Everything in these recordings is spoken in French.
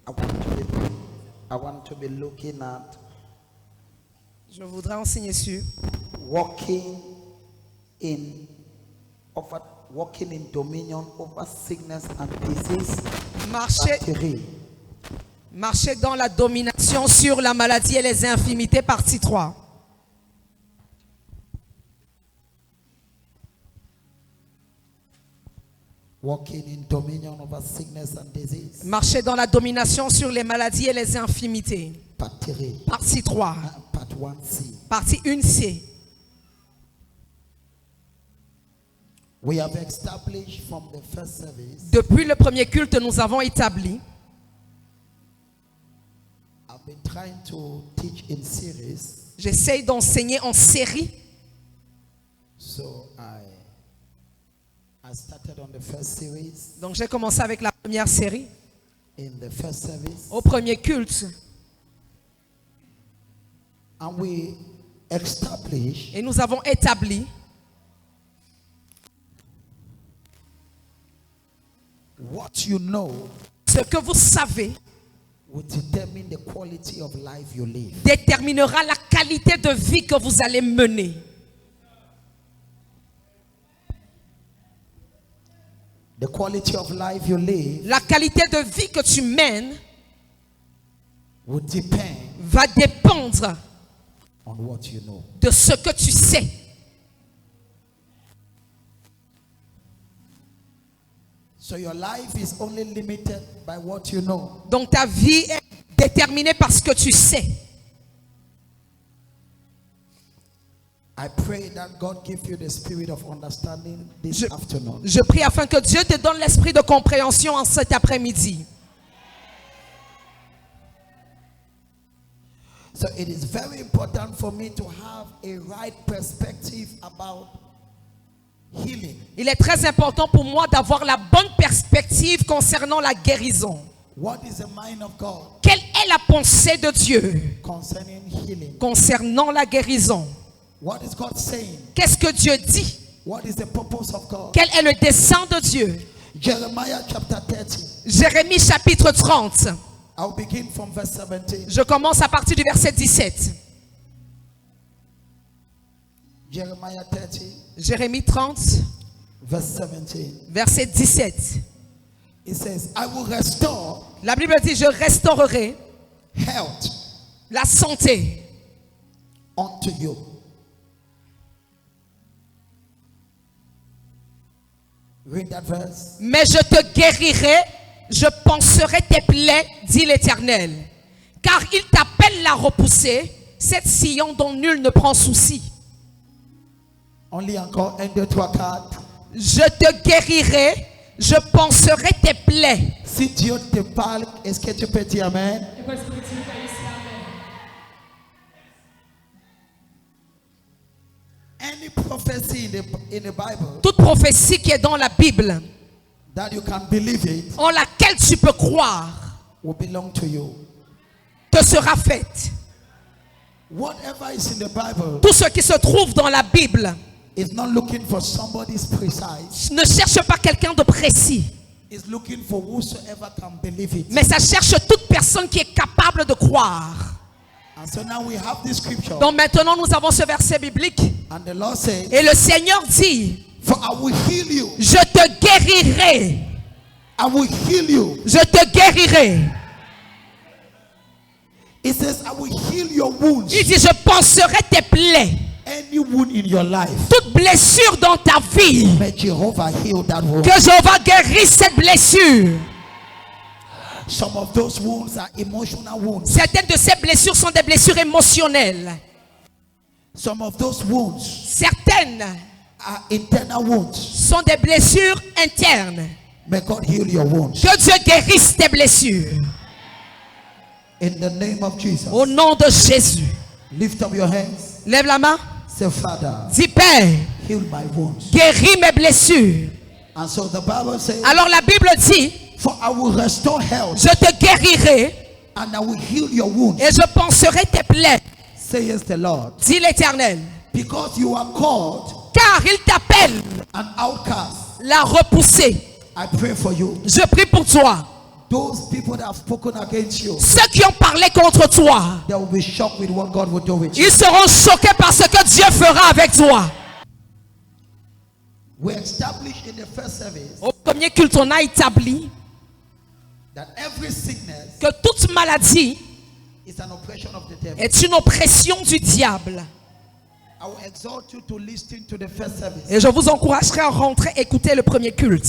I want to be looking at Je voudrais enseigner sur walking in dominion over sickness and disease. marcher dans la domination sur la maladie et les infirmités, partie 3. Walking in dominion over sickness and disease. Marcher dans la domination sur les maladies et les infirmités. Partie 3. Part 1C. Partie 1C. We have established from the first service. Depuis le premier culte, nous avons établi. I've been trying to teach in series. J'essaye d'enseigner en série. So I started on the first series. Donc j'ai commencé avec la première série. In the first service. Au premier culte. And we established. Et nous avons établi. What you know. Ce que vous savez. Will determine the quality of life you live. Déterminera la qualité de vie que vous allez mener. The quality of life you live. La qualité de vie que tu mènes will depend va dépendre on what you know. De ce que tu sais. So your life is only limited by what you know. Donc ta vie est déterminée par ce que tu sais. I pray that God give you the spirit of understanding this afternoon. Je prie afin que Dieu te donne l'esprit de compréhension en cet après-midi. So it is very important for me to have a right perspective about healing. Il est très important pour moi d'avoir la bonne perspective concernant la guérison. What is the mind of God? Quelle est la pensée de Dieu concerning healing? Concernant la guérison? What is God saying? Qu'est-ce que Dieu dit? What is the purpose of God? Quel est le dessein de Dieu? Jeremiah chapter 30. Jérémie chapitre 30. I'll begin from verse 17. Je commence à partir du verset 17. Jeremiah 30. Jérémie 30. Verse 17. Verset 17. It says, I will restore. La Bible dit, je restaurerai health. La santé. Unto you. Read that verse. Mais je te guérirai, je panserai tes plaies, dit l'Éternel. Car il t'appelle la repoussée, cette Sion dont nul ne prend souci. Only encore 1, 2, 3, 4. Je te guérirai, je panserai tes plaies. Si Dieu te parle, est-ce que tu peux dire amen? Any prophecy in the Bible, toute prophétie qui est dans la Bible, that you can believe it, en laquelle tu peux croire, will belong to you. Te sera faite. Whatever is in the Bible, tout ce qui se trouve dans la Bible, is not looking for somebody's precise. Ne cherche pas quelqu'un de précis. Is looking for whosoever can believe it. Mais ça cherche toute personne qui est capable de croire. And so now we have this scripture. Donc maintenant nous avons ce verset biblique. And the Lord said, et le Seigneur dit, for I will heal you. Je te guérirai. I will heal you. Je te guérirai. It says, I will heal your wounds. Il dit, je panserai tes plaies. Any wound in your life. Toute blessure dans ta vie. May Jehovah heal that wound. Que Jéhovah guérisse cette blessure. Some of those wounds are emotional wounds. Certaines de ces blessures sont des blessures émotionnelles. Some of those wounds certaines are internal wounds. Sont des blessures internes. May God heal your wounds. Que Dieu guérisse tes blessures. In the name of Jesus. Au nom de Jésus. Lift up your hands. Lève la main. Say, Father, dis Père, heal my wounds. Guéris mes blessures. And so the Bible says, alors la Bible dit, for I will restore health. Je te guérirai. And I will heal your wounds. Et je panserai tes plaies. Says the Lord. Dit l'Éternel. Because you are called. Car il t'appelle. An outcast. La repoussée. I pray for you. Je prie pour toi. those people that have spoken against you, ceux qui ont parlé contre toi, they will be shocked with what God will do with you. ils seront choqués par ce que Dieu fera avec toi. We established in the first service Au premier culte, on a établi that every sickness que toute maladie is an oppression of the devil. est une oppression du diable. I will exhort you to listen to the first service. Et je vous encouragerai à rentrer écouter le premier culte.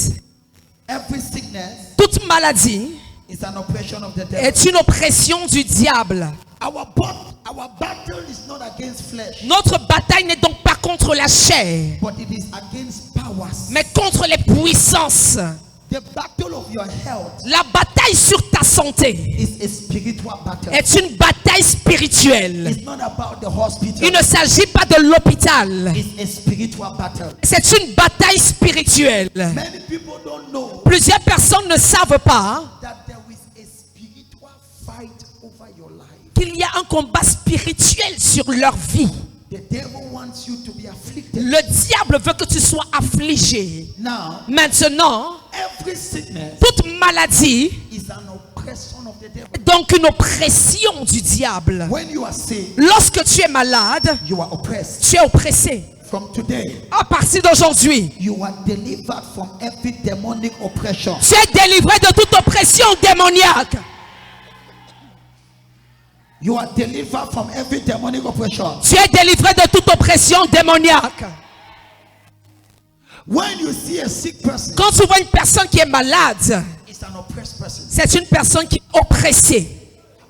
Every sickness Toute maladie is an oppression of the devil. est une oppression du diable. Our battle is not against flesh, Notre bataille n'est donc pas contre la chair, but it is against powers. mais contre les puissances. The battle of your health La bataille sur ta santé is a spiritual battle. est une bataille spirituelle. It's not about the hospital. Il ne s'agit pas de l'hôpital. It's a spiritual battle. C'est une bataille spirituelle. Many people don't know Plusieurs personnes ne savent pas that there is a spiritual fight over your life. qu'il y a un combat spirituel sur leur vie. The devil wants you to be afflicted. Le diable veut que tu sois affligé. Now, Maintenant, every sickness toute maladie is an oppression of the devil. est donc une oppression du diable. When you are sick, Lorsque tu es malade, you are oppressed. tu es oppressé. From today, À partir d'aujourd'hui, you are delivered from every demonic oppression. tu es délivré de toute oppression démoniaque. You are delivered from every demonic oppression. Tu es délivré de toute oppression démoniaque. When you see a sick person, Quand tu vois une personne qui est malade, it's an oppressed person. c'est une personne qui est oppressée.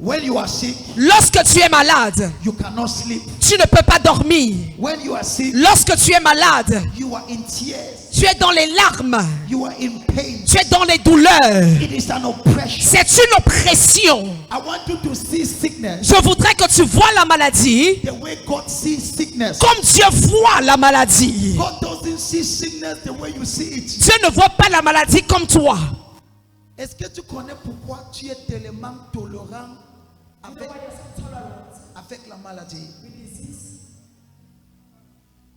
When you are sick, Lorsque tu es malade, you cannot sleep. tu ne peux pas dormir. When you are sick, Lorsque tu es malade, you are in tears. tu es dans les larmes. You are in pain. Tu es dans les douleurs. It is an oppression. C'est une oppression. I want you to see sickness Je voudrais que tu vois la maladie the way God sees sickness. comme Dieu voit la maladie. God doesn't see sickness the way you see it. Dieu ne voit pas la maladie comme toi. Est-ce que tu connais pourquoi tu es tellement tolérant avec la maladie?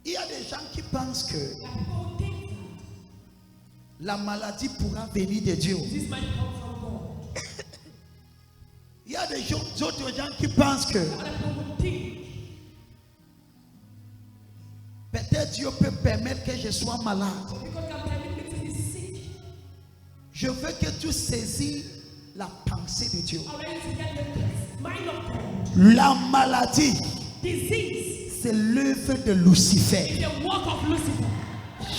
Il y a des gens qui pensent que la maladie pourra venir de Dieu. Il y a des autres gens qui pensent que peut-être Dieu peut permettre que je sois malade. Je veux que tu saisisses la pensée de Dieu. La maladie, c'est l'œuvre de Lucifer.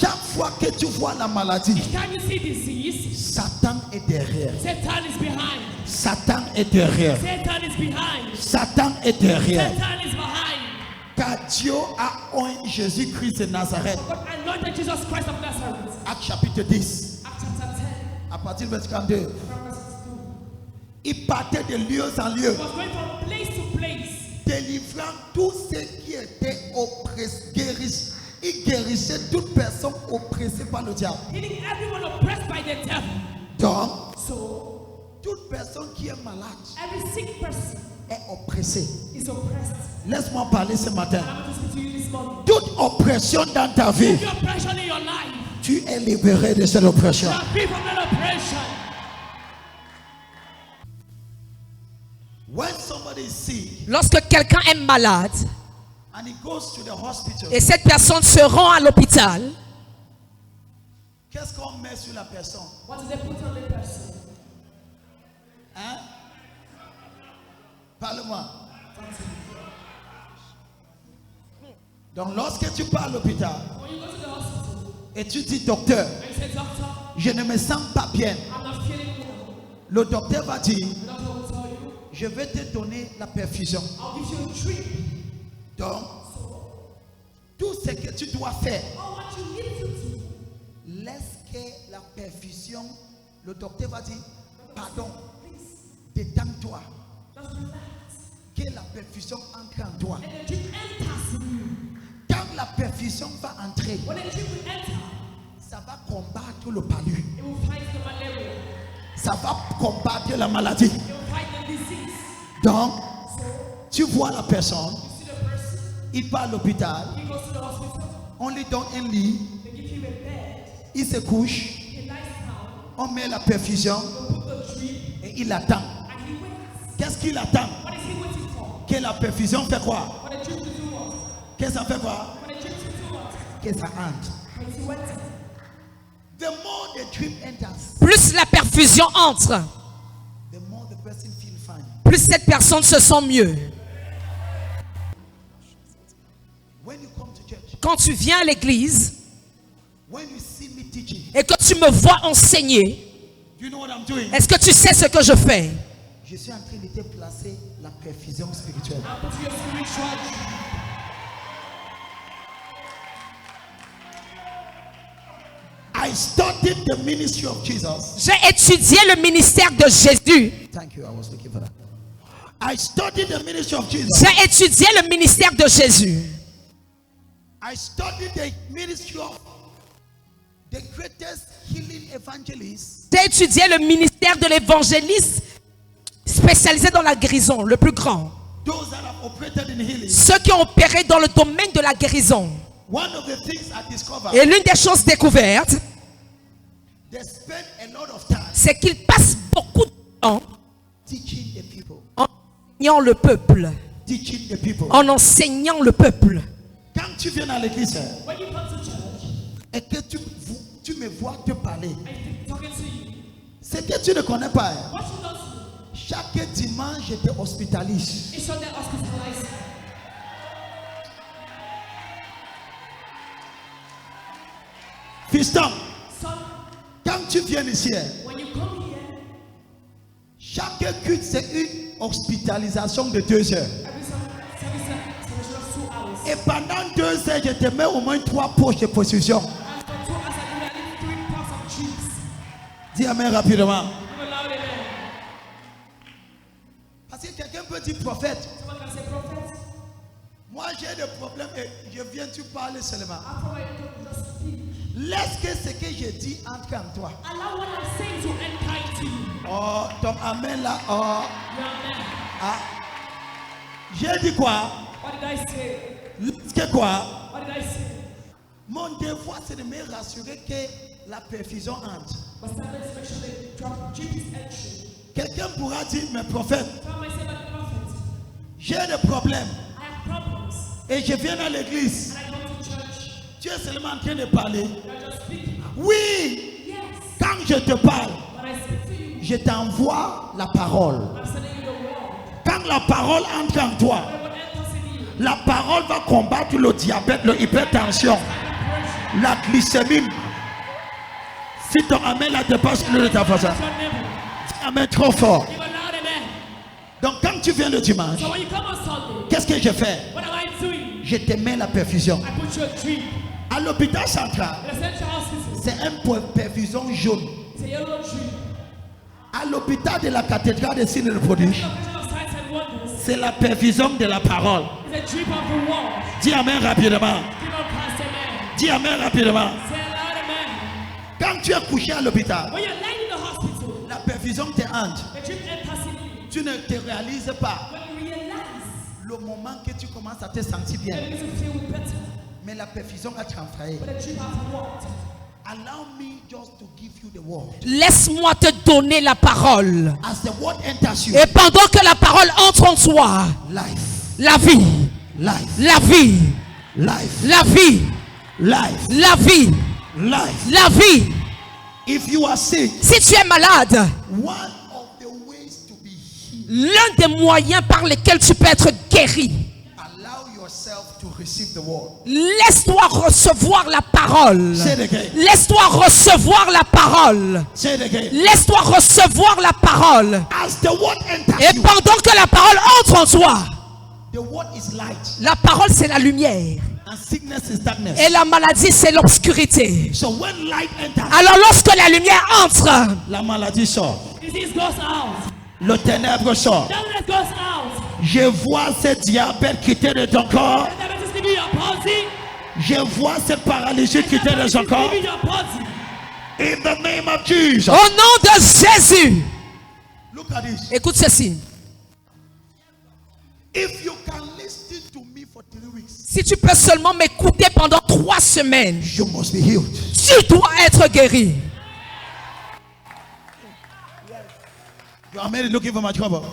Chaque fois que tu vois la maladie, Satan est derrière. Satan is behind. Satan est derrière. Satan is behind. Satan est derrière. Satan is behind. Car Dieu a oint Jésus-Christ de Nazareth. God anointed Jesus Christ of Nazareth. Acte chapitre 10, Acts chapter 10. à partir du verset 42. Verse 2. Il partait de lieu en lieu, He was going from place to place, délivrant tous ceux qui étaient oppressés, il guérissait toute personne oppressée par le diable. healing everyone oppressed by the devil. Donc, So, toute personne qui est malade every sick person est oppressée. is oppressed. Laisse-moi parler ce matin. I want to speak to you this morning. Toute oppression dans ta vie, Every oppression in your life, tu es libéré de cette oppression. you are free from that oppression. When somebody is sick Lorsque quelqu'un est malade and he goes to the hospital, et cette personne se rend à l'hôpital, qu'est-ce qu'on met sur la personne? What do they put on the person? Hein? Parle-moi. Donc lorsque tu pars à l'hôpital When you go to the hospital et tu dis docteur, and you say, Doctor, je ne me sens pas bien, I'm not feeling well, le docteur va dire, the doctor will tell you, je vais te donner la perfusion. I'll give you a drip. Donc, tout ce que tu dois faire, Oh, what you need to do, laisse que la perfusion, le docteur va dire, pardon, détends-toi, just relax. que la perfusion entre en toi. And the drip enters in you. Quand la perfusion va entrer, When the drip will enter, ça va combattre le palu, it will fight the malaria. ça va combattre la maladie. It will fight the disease. Donc, So, tu vois la personne, you see the person, il va à l'hôpital, he goes to the hospital, on lui donne un lit, they give him a bed, il se couche, he lies down, on met la perfusion, they put the drip, il attend. and he waits. Qu'est-ce qu'il attend? What is he waiting for? Que la perfusion fait quoi? For the drip to do what? Que ça fait quoi? For the drip to do what? Que ça entre. For it to enter. The more the drip enters, Plus la perfusion entre, the more the person feels fine. plus cette personne se sent mieux. When you come to church, Quand tu viens à l'église when you see me teaching, et que tu me vois enseigner, do you know what I'm doing? est-ce que tu sais ce que je fais? Je suis en train de te placer la perfusion spirituelle. Now put your spiritual drip. I studied the ministry of Jesus. J'ai étudié le ministère de Jésus. Thank you. I was looking for that. I studied the ministry of Jesus. J'ai étudié le ministère de Jésus. I studied the ministry of the greatest healing evangelist. J'ai étudié le ministère de l'évangéliste spécialisé dans la guérison, le plus grand. Those that have operated in healing. Ceux qui ont opéré dans le domaine de la guérison. One of the things I discovered, Et l'une des choses découvertes, they spend a lot of time c'est qu'ils passent beaucoup de temps teaching the people. en enseignant le peuple. Teaching the people. En enseignant le peuple. Quand tu viens à l'église When you come to church, et que tu me vois te parler, I'm talking to you. c'est que tu ne connais pas. Hein. What you don't see, Chaque dimanche, je te hospitalise. it's on the hospitalized. Fiston, Son, quand tu viens ici, hein, when you come here, chaque culte, c'est une hospitalisation de 2 heures. every service of 2 hours. Et pendant 2 heures, je te mets au moins 3 poches de possession. And for 2 hours, I do at least 3 parts of chips. Dis amen rapidement. Give a loud amen. Parce que quelqu'un peut dire prophète. Someone can say, prophet. Moi, j'ai des problèmes et je viens te parler seulement. After I just speak. Laisse que ce que je dis entre en toi. Allow what I'm saying to enter into you. Oh, ton amen là. Oh, Your amen. ah. J'ai dit quoi? What did I say? Laisse que quoi? What did I say? Mon devoir, c'est de me rassurer que la perfusion entre. But sometimes make sure they drop drip is entry. Quelqu'un pourra dire, mais prophète, Someone might say, but prophet, j'ai des problèmes I have problems. et je viens à l'église. And I go to church. Tu es seulement en train de parler. You're just speaking. Oui, Yes. quand je te parle, When I speak to you, je t'envoie la parole. I'm sending you the word. Quand la parole entre en toi, When what enters in you, la parole va combattre le diabète, l'hypertension, la glycémie. Si ton amen la dépasse le de ta façon, your neighbor. amen trop fort. Give a loud amen. Donc quand tu viens le dimanche, So when you come on Sunday, qu'est-ce que je fais? what am I doing? Je te mets la perfusion. I put you a drip. À l'hôpital central, In the central hospital, c'est un perfusion jaune. it's a yellow drip. À l'hôpital de la cathédrale des signes et des prodiges, The vision of signs and wonders c'est la perfusion de la parole. is a drip of the word. Dis amen rapidement. Give a past amen. Dis amen rapidement. Say a loud amen. Quand tu es couché à l'hôpital, When you're lying in the hospital, la perfusion te hante. the drip enters in you. Tu ne te réalises pas When you realize, le moment que tu commences à te sentir bien. you begin to feel better. Mais la perfusion a travaillé. But the drip has worked. Allow me just to give you the word. Laisse-moi te donner la parole. As the word enters you, Et pendant que la parole entre en toi, life, la vie, life, la vie, life, la vie, life, la vie, life. la vie. If you are sick, Si tu es malade, one of the ways to be healed, l'un des moyens par lesquels tu peux être guéri, allow yourself to receive the word. laisse-toi recevoir la parole. Say it again. Laisse-toi recevoir la parole. Say it again. Laisse-toi recevoir la parole. As the word enters Et you, pendant que la parole entre en toi, the word is light, la parole c'est la lumière. and sickness is darkness. Et la maladie c'est l'obscurité. So when light enters, Alors lorsque la lumière entre, la maladie sort, Disease goes out. le ténèbre sort. Darkness goes out. Je vois ce diabète quitter de ton corps. Diabetes leaving your body. Je vois cette paralysie quitter de son corps. Leaving your body. In the name of Jesus. au nom de Jésus, Look at this. écoute ceci. If you can listen to me for 3 weeks, Si tu peux seulement m'écouter pendant 3 semaines, you must be healed. tu dois être guéri. You are merely looking for my trouble.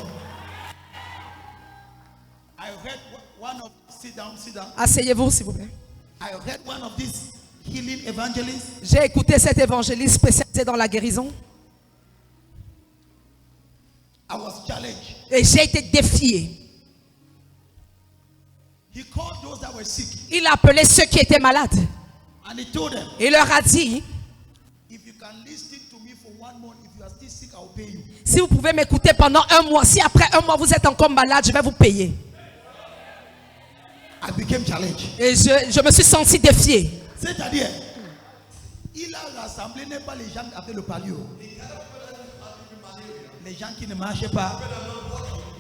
I read one of, sit down. Asseyez-vous, s'il vous plaît. I read one of these healing evangelists. J'ai écouté cet évangéliste spécialisé dans la guérison I was challenged. et j'ai été défié. He called those that were sick Il a appelé ceux qui étaient malades. and he told them, Il leur a dit, if you can listen to me for 1 month, if you are still sick, I will pay you. si vous pouvez m'écouter pendant 1 mois, si après 1 mois vous êtes encore malade, je vais vous payer. I became challenged. Et je me suis senti défié. C'est-à-dire, il a rassemblé n'est pas les gens avec le palio. Les gens qui ne marchaient pas,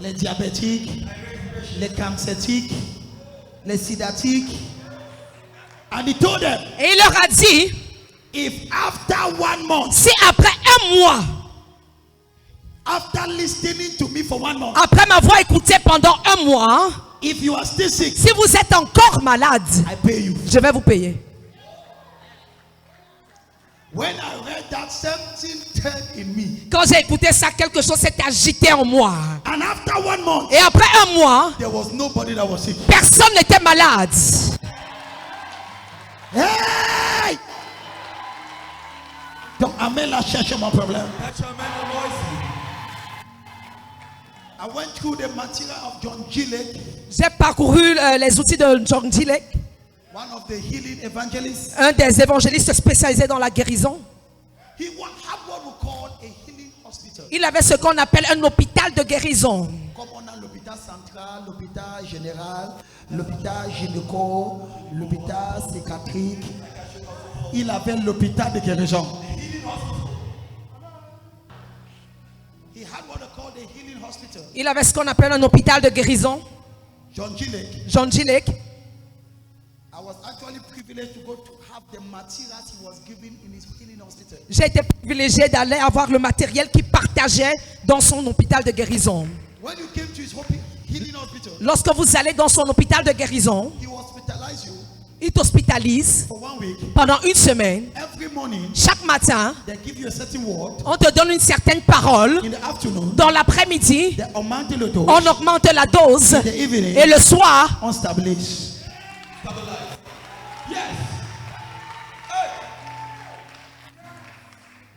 les diabétiques, les cancétiques, les sidatiques. And he told them, Et il leur a dit, if after 1 month, si après 1 mois, after listening to me for 1 month, après m'avoir écouté pendant 1 mois, if you are still sick, si vous êtes encore malade, I pay you. je vais vous payer. When I read that, something turned in me. Quand j'ai écouté ça, quelque chose s'est agité en moi. And after 1 month, Et après 1 mois, there was nobody that was sick. personne n'était malade. Hey! Donc, Amen a cherché mon problème. I went through the material of John Gillett, J'ai parcouru les outils de John Gillett, one of the healing evangelists. un des évangélistes spécialisés dans la guérison. He had what we call a healing hospital. Il avait ce qu'on appelle un hôpital de guérison. Comme on a l'hôpital central, l'hôpital général, l'hôpital gynéco, l'hôpital psychiatrique. Il avait l'hôpital de guérison. He had what they call the healing hospital. Il avait ce qu'on appelle un hôpital de guérison. John Gillett. John Gillett. I was actually privileged to go to have the materials he was giving in his healing hospital. J'ai été privilégié d'aller avoir le matériel qu'il partageait dans son hôpital de guérison. When you came to his healing hospital, Lorsque vous allez dans son hôpital de guérison, he hospitalized you il t'hospitalise for 1 week. pendant 1 semaine. Every morning, Chaque matin, they give you a certain word. on te donne une certaine parole. In the afternoon, Dans l'après-midi, they augment the dose. on augmente la dose. In the evening, Et le soir, on stabilize. Yes.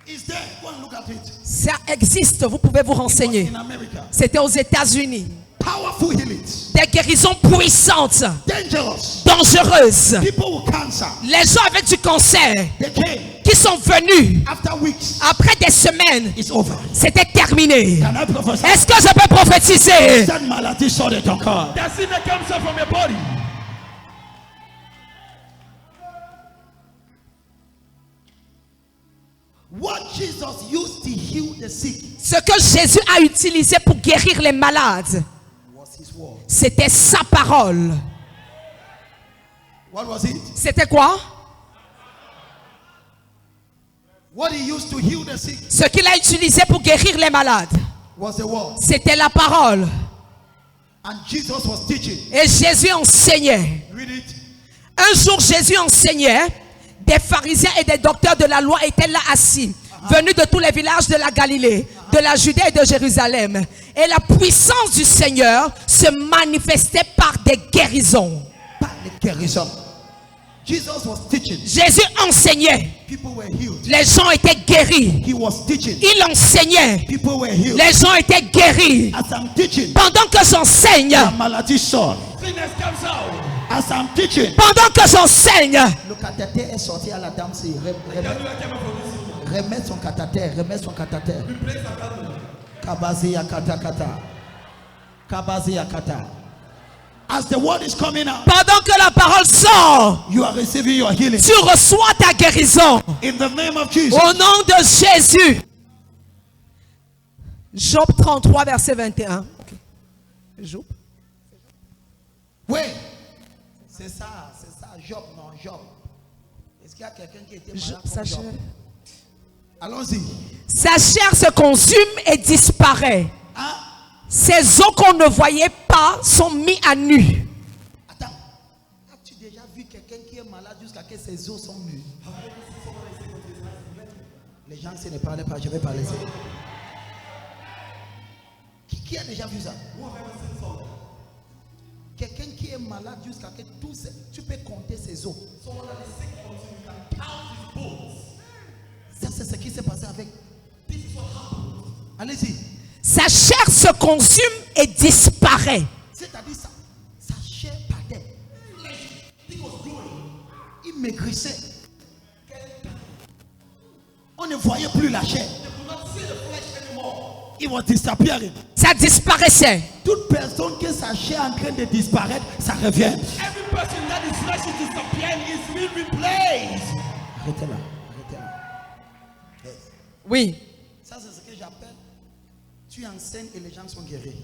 It's there. Go and look at it. ça existe, vous pouvez vous renseigner. In America, C'était aux États-Unis. powerful healings, Des guérisons puissantes, dangerous. dangereuses. People with cancer, Les gens avec du cancer they came qui sont venus after weeks. après des semaines, It's over. c'était terminé. Can I prophesy? Est-ce que je peux prophétiser? Cette maladie sort de ton corps. That sickness comes out from your body. What Jesus used to heal the sick Ce que Jésus a utilisé pour guérir les malades, was his word. c'était sa parole. What was it? C'était quoi? What he used to heal the sick Ce qu'il a utilisé pour guérir les malades, was the word. c'était la parole. And Jesus was teaching. Et Jésus enseignait. Read it. Un jour, Jésus enseignait. Des pharisiens et des docteurs de la loi étaient là assis, venus de tous les villages de la Galilée, de la Judée et de Jérusalem. Et la puissance du Seigneur se manifestait par des guérisons. Par les guérisons. Jesus was teaching. Jésus enseignait. People were healed. Les gens étaient guéris. He was teaching. Il enseignait. People were healed. Les gens étaient guéris. As I'm teaching, Pendant que j'enseigne, la maladie sort. Sickness comes out. As I'm teaching, pendant que j'enseigne, le cathéter est sorti à la dame. C'est remettre son cathéter, remettre son cathéter. Kabazi yakata kata. Kabazi yakata. As the word is coming out, pendant que la parole sort, you are receiving your healing. tu reçois ta guérison. In the name of Jesus. Au nom de Jésus. Job 33, verset 21. Okay. Job. Oui. C'est ça, Job, non, Job. Est-ce qu'il y a quelqu'un qui était malade comme Job? Allons-y. Sa chair se consume et disparaît. Hein? Ses os qu'on ne voyait pas sont mis à nu. Attends. As-tu déjà vu quelqu'un qui est malade jusqu'à ce que ses os sont nus? Les gens, s'ils ne parlaient pas, je vais parler. Qui a déjà vu ça? Quelqu'un qui est malade jusqu'à que tout ça, tu peux compter ses os. Ça, c'est ce qui s'est passé avec. Allez-y. Sa chair se consume et disparaît. C'est-à-dire ça, sa chair perdait. Il maigrissait. On ne voyait plus la chair. Il was disappearing. Ça disparaissait. Toute personne que sa chair est en train de disparaître, ça revient. Every person that his flesh is disappearing is being replaced. Arrêtez là. Arrêtez là. Yes. Oui. Ça, c'est ce que j'appelle. Tu enseignes et les gens sont guéris.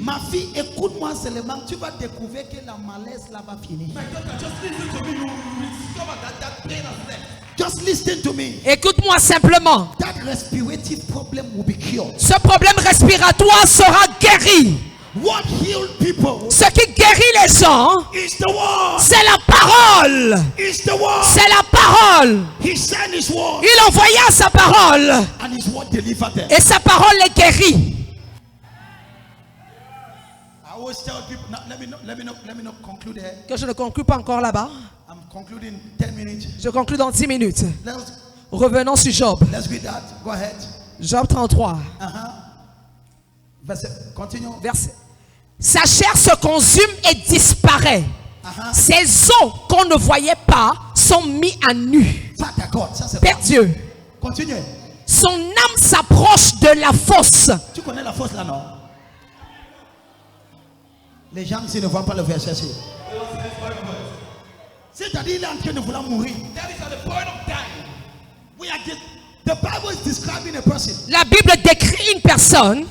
Ma fille, écoute-moi seulement. Tu vas découvrir que la malaise là va finir. My daughter, just listen to me. You will discover that pain has left. Just listen to me. Écoute-moi simplement. That respiratory problem will be cured. Ce problème respiratoire sera guéri. What healed people Ce qui guérit les gens, is the word. c'est la parole. Is the word. C'est la parole. He sent his word. Il envoya sa parole. And his word delivered them. Et sa parole les guérit. I always tell people, now, let me not conclude here. Que je ne conclue pas encore là-bas. I'm concluding 10 minutes. Je conclue dans 10 minutes. Let's Revenons sur Job. read that. Go ahead. Job 33. Verset, continue. Verset. Sa chair se consume et disparaît. Ses os qu'on ne voyait pas sont mis à nu. Pas d'accord, ça c'est Père pas. Dieu, Continue. son âme s'approche de la fosse. Tu connais la fosse là, non? Les gens ici ne voient pas le verset. C'est-à-dire il est en train de vouloir mourir. That is at the point of dying. We are just, the Bible is describing a person. La Bible décrit une personne.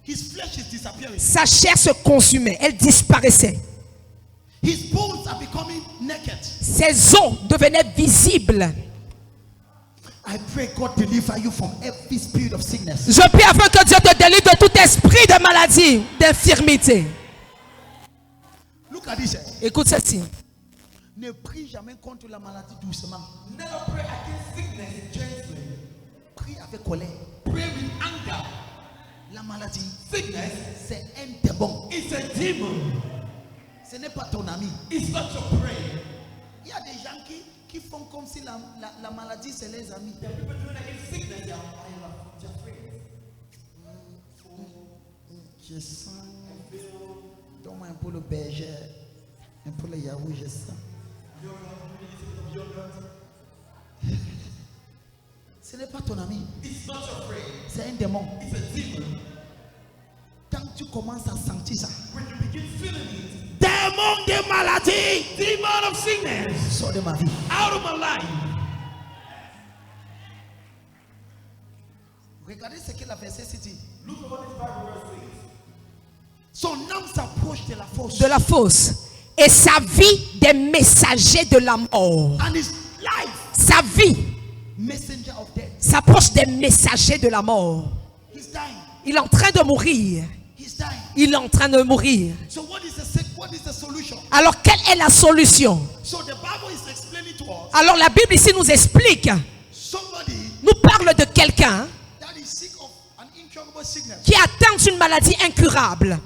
His flesh is disappearing. Sa chair se consumait, elle disparaissait. His bones are becoming naked. Ses os devenaient visibles. I pray God deliver you from every spirit of sickness. Je prie afin que Dieu te délivre de tout esprit de maladie, d'infirmité. Look at this. Écoute ceci. Ne prie jamais contre la maladie doucement. Never pray against sickness gently. Prie avec colère. Pray with anger. La maladie, Sickness c'est un démon. is a demon. Ce n'est pas ton ami. It's not your prayer. Il y a des gens qui font comme si la maladie c'est les amis. The people doing against sickness, they are your friends. Je sens. Donne-moi un peu le berger, un peu le Yahoo, je sens. Ce n'est pas ton ami. It's not your friend. C'est un démon. It's a demon. Quand tu commences à sentir ça, When you begin feeling it, démon de maladie, demon of sickness, sors de ma vie. out of my life. Regardez ce que la verset dit. Look at what this Bible verse says. Son âme s'approche de la fosse. De la fosse. Et sa vie des messagers de la mort. And his life, Sa vie messenger of death. s'approche des messagers de la mort. He's dying. Il est en train de mourir. He's dying. Il est en train de mourir. So what is the solution? Alors quelle est la solution? So the Bible is explaining to us. Alors la Bible ici nous explique, Somebody nous parle de quelqu'un that is sick of an incurable sickness. qui a atteint d'une maladie incurable.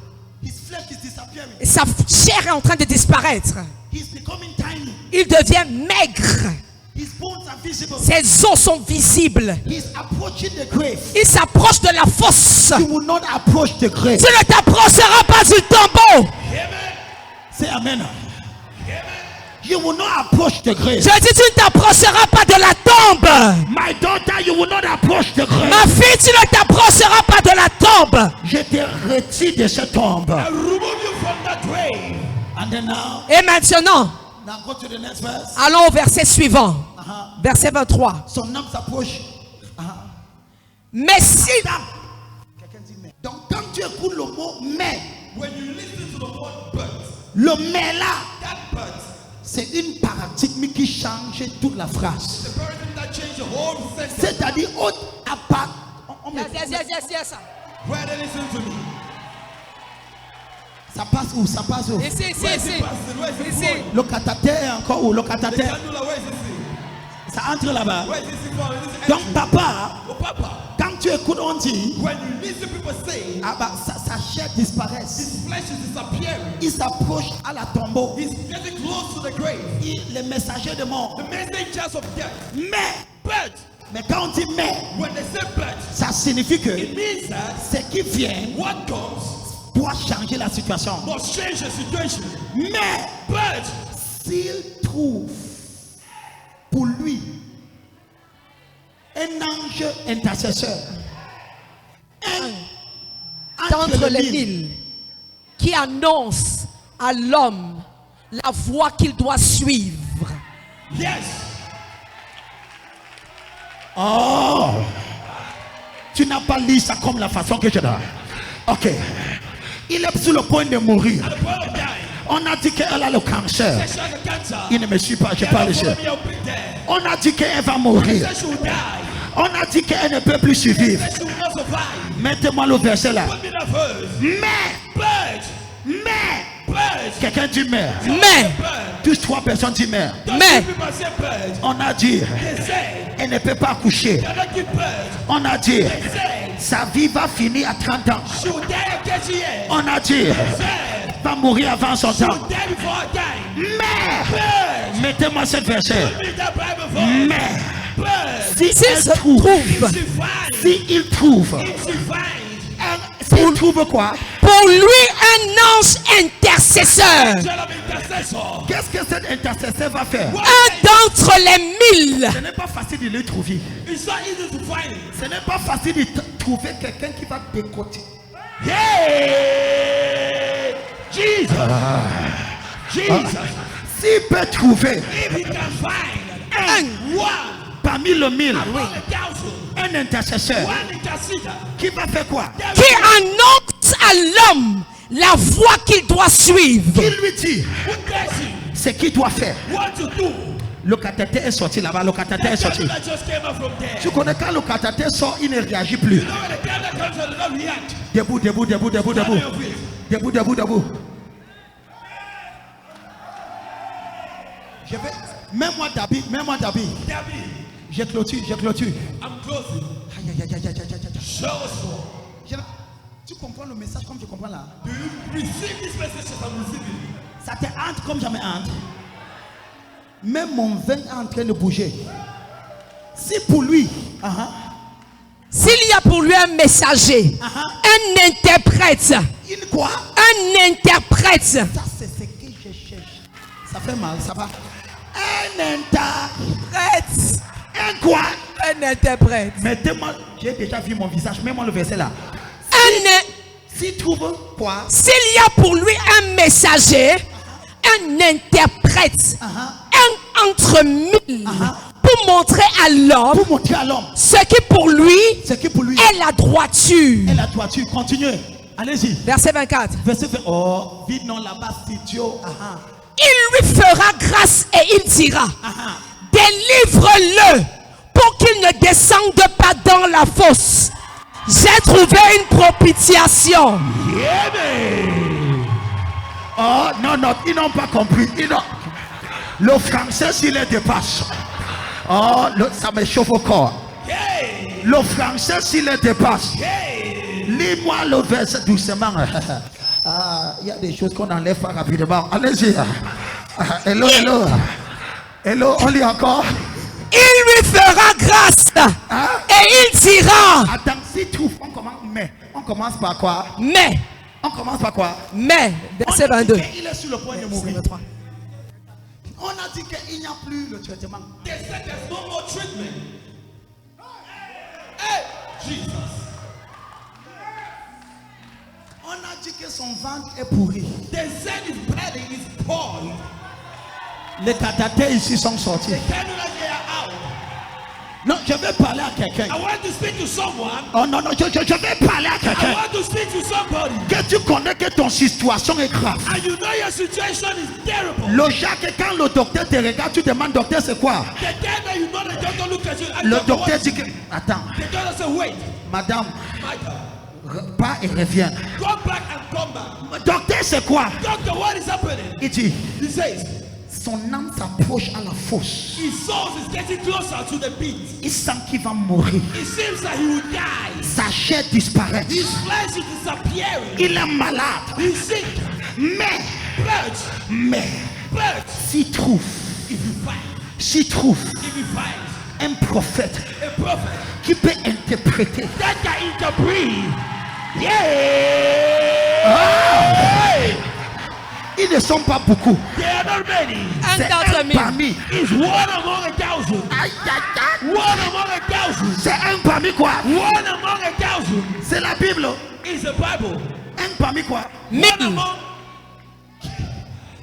His flesh is disappearing. Et sa chair est en train de disparaître. He's becoming tiny. Il devient maigre. His bones are visible. Ses os sont visibles. He's approaching the grave. Il s'approche de la fosse. You will not approach the grave. Tu ne t'approcheras pas du tombeau. Say amen. You will not approach the grave. Je dis, tu ne t'approcheras pas de la tombe. My daughter, you will not approach the grave. Ma fille, tu ne t'approcheras pas de la tombe. Je te retire de cette tombe. I remove you from that grave. And then now Et maintenant, go to the next verse. allons au verset suivant. Verset 23. Son âme s'approche. Mais si, Quelqu'un dit mais. Donc quand tu écoutes le mot mais, When you listen to the word but, le mais là, that but, c'est une paradigme qui change toute la phrase. the paradigm that changed the whole sentence. C'est-à-dire, à part. yes. Where they listen to me. Ça passe où? Ça passe où? Ici. Where is it going? Le catataire encore où? Le The catataire. candle, where is it? Ça entre là-bas. Where is it going? Donc papa, Oh, Papa. quand tu écoutes, on dit, when you listen people say, ah bah, sa chair disparaît. his flesh is disappearing. Il s'approche à la tombeau. He's getting close to the grave. Les messagers de mort. The messengers of death. Mais quand on dit mais, When they say but, ça signifie que it means that ce qui vient what comes doit changer la situation. must change the situation. Mais But s'il trouve pour lui un ange intercesseur, D'entre les mille qui annonce à l'homme la voie qu'il doit suivre. yes, oh, tu n'as pas lu ça comme la façon que je donne. Ok. Il est sur le point de mourir. at the point of dying, On a dit qu'elle a le cancer. she has a cancer. Il ne me suit pas, je She parle has ici. a be dead. On a dit qu'elle va She mourir. said she will die. On a dit qu'elle ne peut plus survivre. She will not survive. Mettez-moi le verset là. Put me that verse. Mais, But quelqu'un dit mais. Mais, Tous trois personnes disent mais. mais, people say but. On a dit, They say elle ne peut pas accoucher. cannot give birth. On a dit, They say sa vie va finir à 30 ans. she will die at 30 years. On a dit, Say va mourir avant son she will temps. die before her time. Mais, But mettez-moi ce verset. read that Bible verse. Mais, But si s'il elle se trouve, trouve she finds, s'il trouve, if she finds, s'il trouve quoi? pour lui un ange intercesseur, tell of intercessor. Qu'est-ce que cet intercesseur va faire? un d'entre les mille, Ce n'est pas facile de le trouver. It's not easy to find it. Ce n'est pas facile de trouver quelqu'un qui va décoter. Hey, Jesus. Jesus. S'il peut trouver If he can find un, one parmi le 1000 on a thousand, un intercesseur one intercessor, qui va faire quoi? qui annonce à l'homme la voie qu'il doit suivre. Qui lui dit who tells him ce qu'il doit faire? what to do. Le cathéter est sorti là-bas, le cathéter est The sorti. person that just came out from there. Tu connais quand le cathéter sort, il ne réagit plus. You know when the guy that comes out, they don't react. Debout, debout, debout, debout, debout. Stand on your feet. Debout, debout, debout. Je vais. Mets-moi d'habit, mets-moi d'habit. David, Je clôture, je clôture. I'm closing. Aïe, aïe, aïe, aïe, aïe, aïe, aïe. Show us more. Je- Tu comprends le message comme je comprends là? Do you receive this message as I'm receiving? Ça te hante comme jamais hante. Même mon vin est en train de bouger. Si pour lui, S'il y a pour lui un messager, un interprète, il quoi? un interprète, Ça c'est ce que je cherche. Ça fait mal, ça va. Un quoi? un interprète, Mettez-moi, j'ai déjà vu mon visage, mets-moi le verset là. S'il trouve quoi? s'il y a pour lui un messager, un interprète, un entre mille, pour montrer à l'homme Pour montrer à l'homme ce qui pour lui ce qui pour lui est la droiture. est la droiture. Continuez. Allez-y. Verset 24. Verset 20. Oh, vite non là-bas, studio. Il lui fera grâce et il dira, délivre-le pour qu'il ne descende pas dans la fosse. J'ai trouvé une propitiation. Oh, non, non, ils n'ont pas compris. Le français, s'il les dépasse. Oh, ça me chauffe au corps. Le français, s'il les dépasse. Lis-moi le verset doucement. Il y a des choses qu'on enlève pas rapidement. Allez-y. Hello, hello. Hello, on lit encore. Il lui fera grâce et il dira, Attends, si tu on commence, mais on commence par quoi? mais, On commence par quoi? verset On a dit 22. qu'il est sur le point de mourir. On a dit qu'il n'y a plus le traitement. They said there's no more treatment. Hey, Jesus. On a dit que son ventre est pourri. They said his belly is spoiled. Les cathéters ici sont sortis. They cannot get out. Non, je vais parler à quelqu'un. I want to speak to someone. Oh non, non, je vais parler à I quelqu'un. want to speak to somebody. Que tu connais que ton situation est grave. And you know your situation is terrible. Le genre que quand le docteur te regarde, tu demandes, docteur, c'est quoi? The time that you know the doctor look at you and Le doctor, docteur what? dit que, attends, The doctor say, wait, madame, Michael, pas et reviens. go back and come back. Docteur, c'est quoi? Doctor, what is happening? Il dit, He says, son âme s'approche à la fosse. His soul is getting closer to the pit. Il sent qu'il va mourir. It seems that he will die. Sa chair disparaît. His flesh is disappearing. Il est malade. He's sick. Mais, But s'il trouve, if you find un prophète a prophet qui peut interpréter, that can interpret, ils ne sont pas beaucoup. they are not many. Un C'est d'entre un mille. parmi. It's one among a thousand. Aïe, aïe, aïe. One among a thousand. C'est un parmi quoi? One among a thousand C'est la Bible. is the Bible. Un parmi quoi? One Mille. among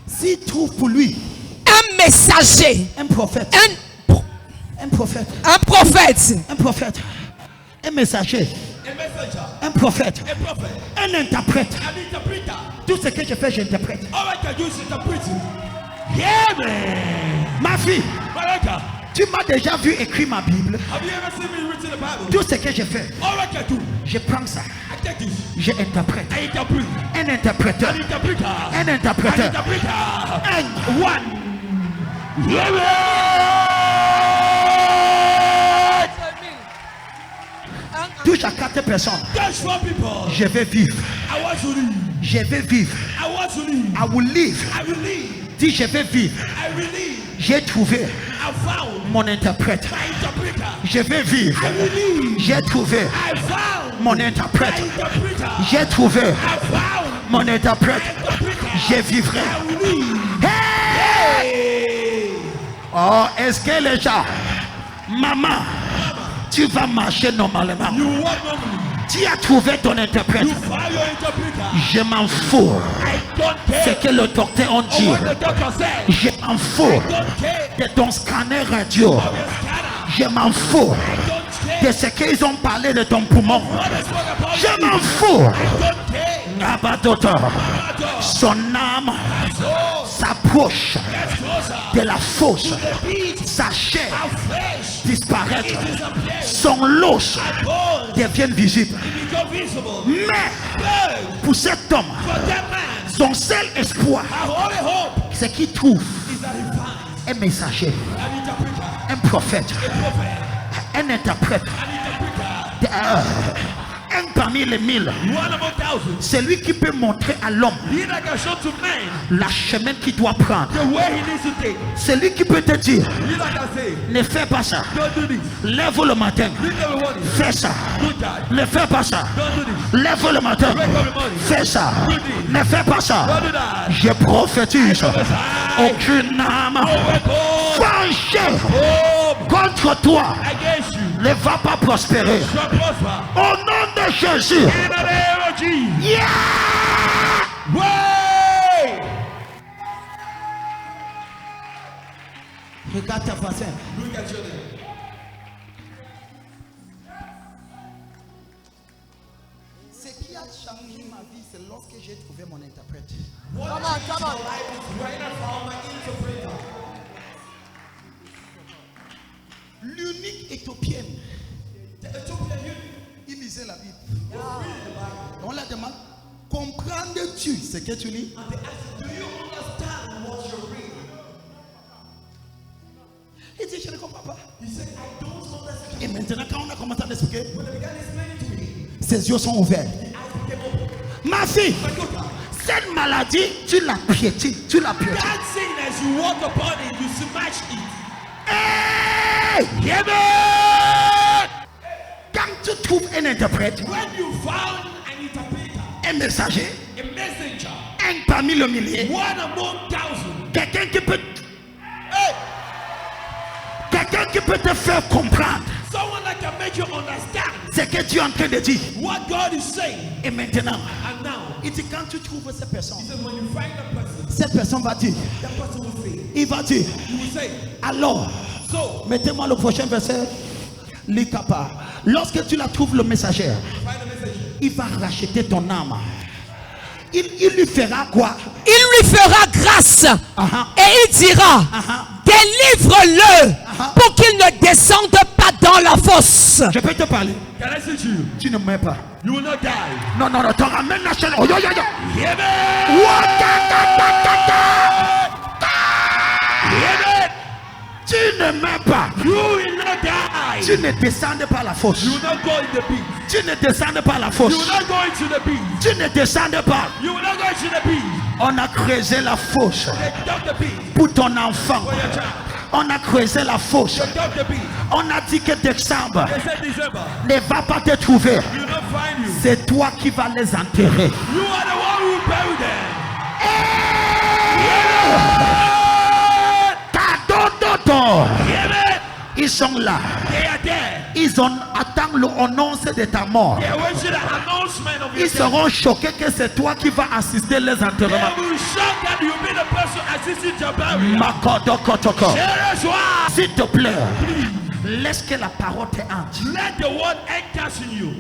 S'il trouve pour lui Un messager. un prophète, un prophète, Un prophète. un prophète, un messager, a messenger, un prophète, a prophet, un interprète. an interpreter. Tout ce que je fais, j'interprète. All I can do is interpret it. Yeah, man. Ma fille, Malaka, tu m'as déjà vu écrire ma Bible. have you ever seen me read in the Bible? Tout ce que je fais, All I can do, je prends ça, I take this. j'interprète. I interpret. Un interpréteur, An interpreter. un interpréteur, An interpreter. un one. Yeah, man. Touche à 4 personnes. That's for people. Je vais vivre. I want to live. Je vais vivre. I want to live. I will live. I will live. Dis je vais vivre. I will live. J'ai trouvé I found mon interprète. my interpreter. Je vais vivre. I will live. J'ai trouvé I found mon my interprète. interpreter. J'ai trouvé I found mon interprète. my interpreter. Je vivrai. I will live. Hey! Hey! Oh, est-ce que les gens, maman, tu vas marcher normalement. You walk normally. Tu as trouvé ton interprète. You find your interpreter. Je m'en fous. I don't care. C'est que le docteur en Or dit. what the doctor said. Je m'en fous Don't care. de ton scanner radio. Your scanner. Je m'en fous Don't care. de ce qu'ils ont parlé de ton poumon. What is what about Je you? m'en fous. Don't care. Abadoto. Son âme s'approche Get closer. de la fosse. The beat. Sa chair Our flesh. disparaît. Disappear. Son los Bones. devient visible. Become visible. Mais Good. pour cet homme, For that man. son seul espoir, Our only hope c'est qu'il trouve is that he finds un messager, an interpreter. un prophète, A prophet. un interprète, An interpreter. un parmi les 1000. One among thousands. C'est lui qui peut montrer à l'homme He that can show to man la chemin qu'il doit prendre. the way he needs to take. C'est lui qui peut te dire, He that can say, ne fais pas ça. don't do this. Lève le matin, Drink every morning. fais ça. Do that. Ne fais pas ça. Don't do this. Lève le matin, Wake every morning. fais ça. Ne fais pas ça. Don't do that. Je prophétise. Prophesy. Aucune âme No weapon. fâchée Hope contre toi against you. ne va pas prospérer. Shall prosper. Au nom de Jésus. In the name of Jesus. Yeah! Way. Regarde ta voisin. Look at your name. Ce qui a changé ma vie, c'est lorsque j'ai trouvé mon interprète. Right now, found my interpreter. L'unique éthiopienne, The Ethiopian eunuch. il lisait la Bible. On la demande, comprends-tu ce que tu lis? And they asked, do you understand what you're reading? Il dit, je ne comprends pas. He said, I don't understand. Et maintenant, quand on a commencé à l'expliquer, When they began explaining to me, ses yeux sont ouverts. I became open. Ma fille, My daughter, cette maladie, tu la piétines, tu la piétines. that sickness, you walk upon it, you smash it. Hey! Hear me? Quand tu trouves un interprète, When you found an interpreter, un messager, a messenger, un parmi le millier, one among thousands, quelqu'un qui peut, hey, quelqu'un qui peut te faire comprendre someone that can make you understand ce que tu es en train de dire. what God is saying. Et maintenant, And now, il dit quand tu trouves cette personne, he said, when you find a person, cette personne va dire, that person will say, il va dire, you will say, alors, so, mettez-moi le prochain verset, l'ikapa. Lorsque tu la trouves le messager, find a messenger. il va racheter ton âme. Il lui fera quoi? Il lui fera grâce Ah, et il dira, ah. délivre-le pour qu'il ne descende pas dans la fosse. Je peux te parler. Can I say to you, Tu ne meurs pas. you will not die. Non, non, non, t'en ramènes la chaîne. Oh, yo, yo, yo. Hear me? Ouah, ta, ta, ta, ta, ta. Tu ne meurs pas. You will not die. Tu ne descends pas la fosse. You will not go in the pit. Tu ne descends pas la You fosse. will not go into the pit. Tu ne descends pas. You will not go into the pit. On a creusé la fosse They dug the pit pour ton enfant. for your child. On a creusé la fosse. They dug the pit. On a dit que décembre They said December. ne va pas te trouver. You will not find you. C'est toi qui vas les enterrer. You are the one who bury them. Ils sont là. They are there. Ils attendent l'annonce de ta mort. They are waiting the announcement of your Ils death. seront choqués que c'est toi qui vas assister les They enterrements. will shock that you be the person assisting your burial. Makodokotoko. That's why. S'il te plaît, laisse que la parole te hante. Let the word enter in you.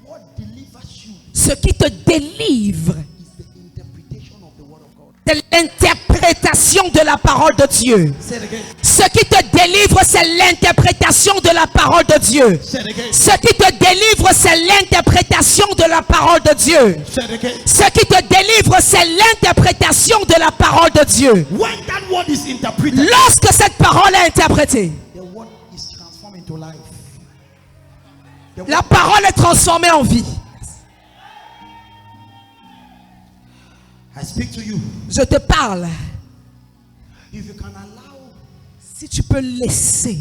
What delivers you Ce qui te délivre, is the interpretation of the word of God. c'est l'interprétation de la parole de Dieu. Say it again. Ce qui te délivre, c'est l'interprétation de la parole de Dieu. Say it again. Ce qui te délivre, c'est l'interprétation de la parole de Dieu. Say it again. Ce qui te délivre, c'est l'interprétation de la parole de Dieu. When that word is interpreted, Lorsque cette parole est interprétée, the word is transformed into life. The la word, parole est transformée en vie. I speak to you. Je te parle. If you can allow Si tu peux laisser,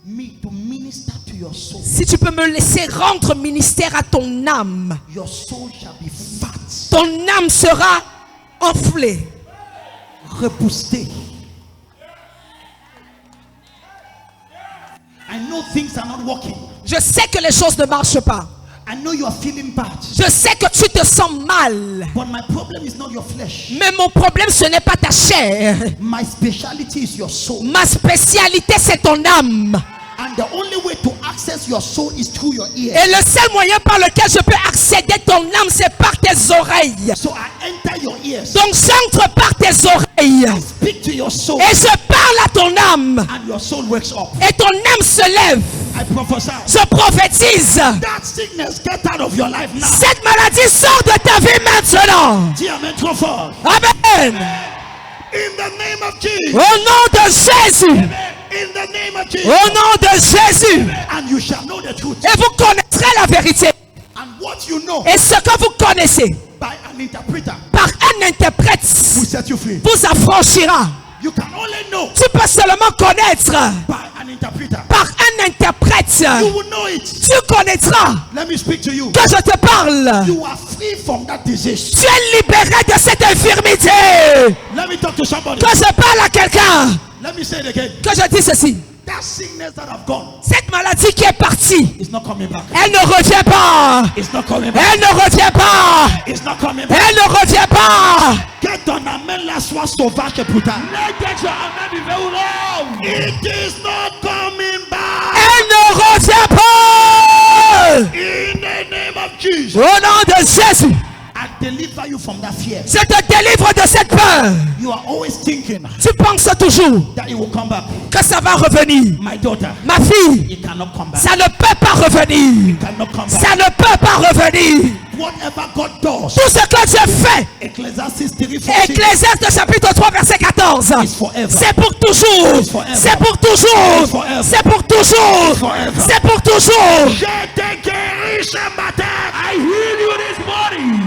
me to minister to your soul, si tu peux me laisser rendre ministère à ton âme, your soul shall be fat, ton âme sera enflée. repoussé. I know things are not working. Je sais que les choses ne marchent pas. I know you are feeling bad. Je sais que tu te sens mal. But my problem is not your flesh. Mais mon problème, ce n'est pas ta chair. My speciality is your soul. Ma spécialité, c'est ton âme. And the only way to access your soul is through your ears. Et le seul moyen par lequel je peux accéder ton âme, c'est par tes oreilles. So I enter your ears. Donc j'entre par tes oreilles. Speak to your soul. Et je parle à ton âme. And your soul wakes up. Et ton âme se lève. I prophesy. Je prophétise. That sickness, get out of your life now. Cette maladie sort de ta vie maintenant. Dis amen trop fort. Amen. In the name of Jesus. Au nom de Jésus. In the name of Jesus. Au nom de Jésus. And you shall know the truth. Et vous connaîtrez la vérité. And what you know Et ce que vous connaissez by an interpreter par un interprète will set you free. vous affranchira. You can only know Tu peux seulement connaître by an interpreter. par un interprète. You will know it. Tu connaîtras Let me speak to you. que je te parle. You are free from that disease. Tu es libéré de cette infirmité. Let me talk to somebody. Que je parle à quelqu'un. Let me say it again. Que je dis ceci. That sickness that have gone Cette maladie qui est partie, is not coming back. elle ne revient pas. It's not coming back. Elle ne revient pas. It's not coming back. Elle ne revient pas. Que ton amen la soit sauvage et brutal. Let your amen be very loud. It is not coming back. Elle ne revient pas. In the name of Jesus. Au nom de Jésus, I deliver you from that fear. je te délivre de cette peur. You are always thinking Tu penses toujours that it will come back. que ça va revenir. My daughter, Ma fille, it cannot come back. ça ne peut pas revenir. It cannot come back. Ça ne peut pas revenir. Whatever God does, Tout ce que Dieu fait, Ecclesiastes 3:14, Ecclésiaste chapitre 3 verset 14, is forever. c'est pour toujours. It's forever. C'est pour toujours. It's forever. C'est pour toujours. It's forever. C'est pour toujours. Je te guéris ce matin. I heal you this morning.